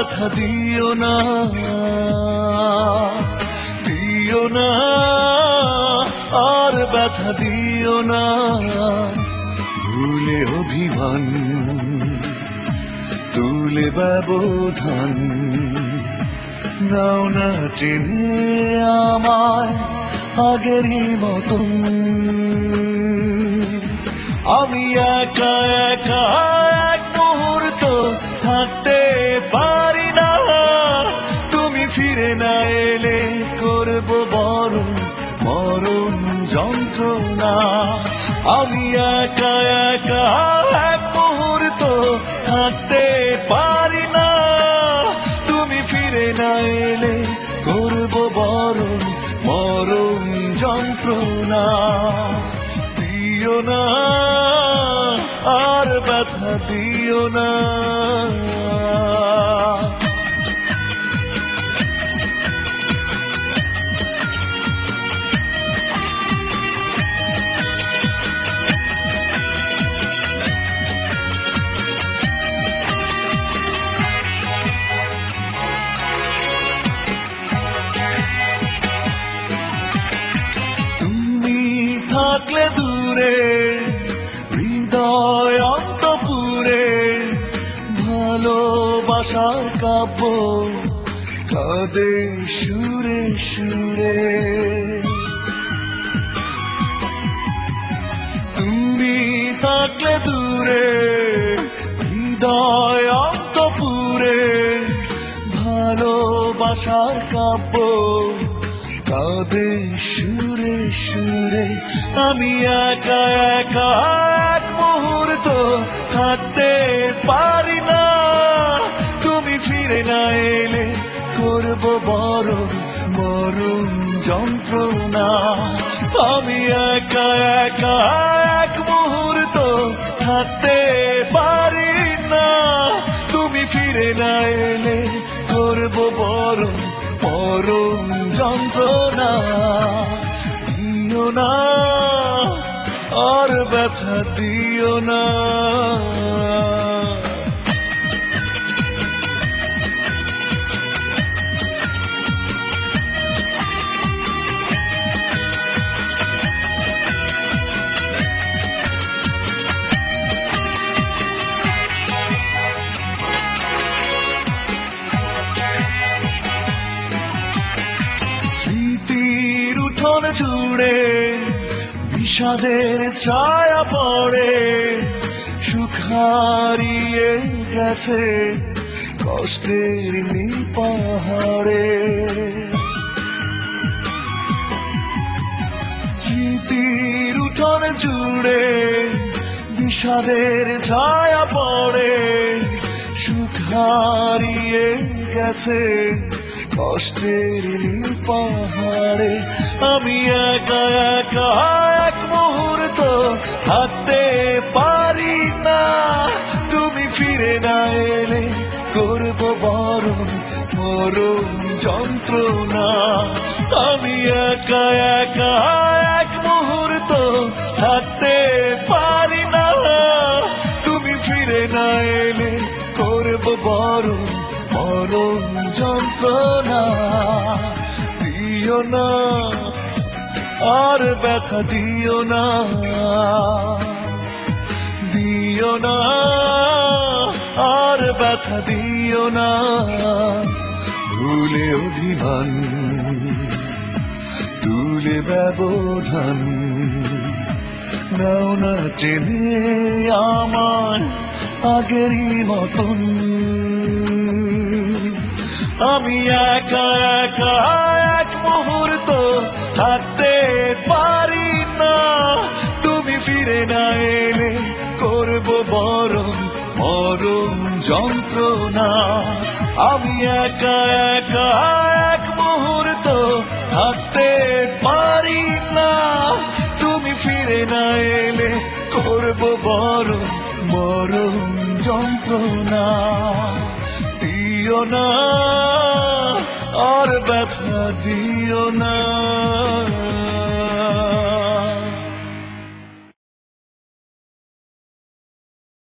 ব্যথা দিও না, দিও না, আর ব্যথা দিও না, ভুলে অভিমান তুলে ব্যবধান, নাও না টেনে আমায় আগেরই মতন। আমি একা একা এক মুহূর্ত থাকতে পারি না, তুমি ফিরে না এলে করব বরণ মরণ যন্ত্রণা। আমি একা একা এক মুহূর্ত থাকতে পারি না, তুমি ফিরে না এলে করব বরণ মরণ যন্ত্রণা। দিও না, আর ব্যথা দিও না। থাকলে দূরে হৃদয় অন্তপুরে, ভালোবাসার কাব্য কাঁদে সুরে সুরে। তুমি থাকলে দূরে হৃদয় অন্তপুরে, ভালোবাসার কাব্য কাঁদে সুরে সুরে। আমি একা একা এক মুহূর্ত থাকতে পারি না, তুমি ফিরে না এলে করব বরণ মরণ যন্ত্রণা। আমি একা একা এক মুহূর্ত থাকতে পারি না, তুমি ফিরে না এলে করব বরণ মরণ যন্ত্রণা। দিও না, আর ব্যথা দিও না। স্মৃতির উঠোন জুড়ে বিষাদের ছায়া পড়ে, সুখ হারিয়ে গেছে কষ্টের নীল পাহাড়ে। স্মৃতির উঠোন জুড়ে বিষাদের ছায়া পড়ে, সুখ হারিয়ে গেছে কষ্টের নীল পাহাড়ে। আমি একা একা এক মুহূর্ত থাকতে পারি না, তুমি ফিরে না এলে করব বরণ মরণ যন্ত্রণা। আমি একা একা এক মুহূর্ত থাকতে পারি না, তুমি ফিরে না এলে করব বরণ মরণ যন্ত্রণা। দিও না, আর ব্যথা দিও না, দিও না, আর ব্যথা দিও না, ভুলে অভিমান তুলে ব্যবধান, নাও না টেনে আমার আগেরই মতন। আমি একা একা এক মুহূর্ত থাকতে পারি না, তুমি ফিরে না এলে করব বরণ মরণ যন্ত্রণা। আমি একা একা এক মুহূর্ত থাকতে পারি না, তুমি ফিরে না এলে করব বরণ মরণ যন্ত্রণা। দিও না, আর ব্যথা দিও না।